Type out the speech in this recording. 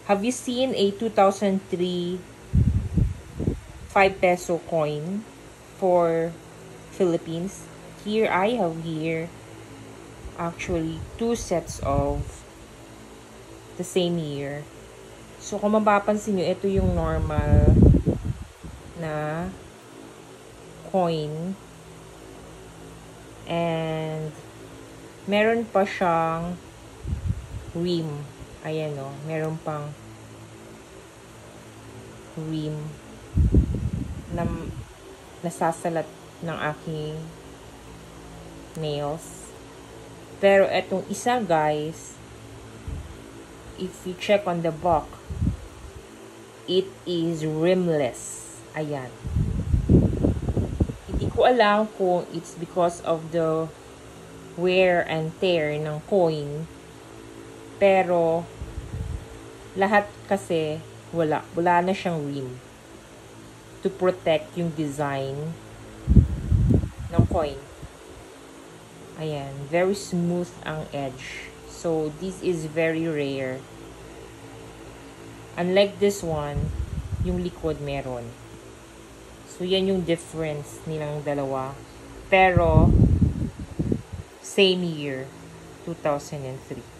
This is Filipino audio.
Have you seen a 2003 5 peso coin for Philippines? Here I have here actually 2 sets of the same year. So kung mapapansin nyo, ito yung normal na coin. And meron pa siyang rim. Ayan o, meron pang rim na nasasalat ng aking nails. Pero etong isa guys, if you check on the back, it is rimless. Ayan. Hindi ko alam kung it's because of the wear and tear ng coin. Pero lahat kasi wala na siyang rim to protect yung design ng coin. Ayan, very smooth ang edge. So this is very rare. Unlike this one, yung likod meron. So yan yung difference nilang dalawa. Pero same year, 2003.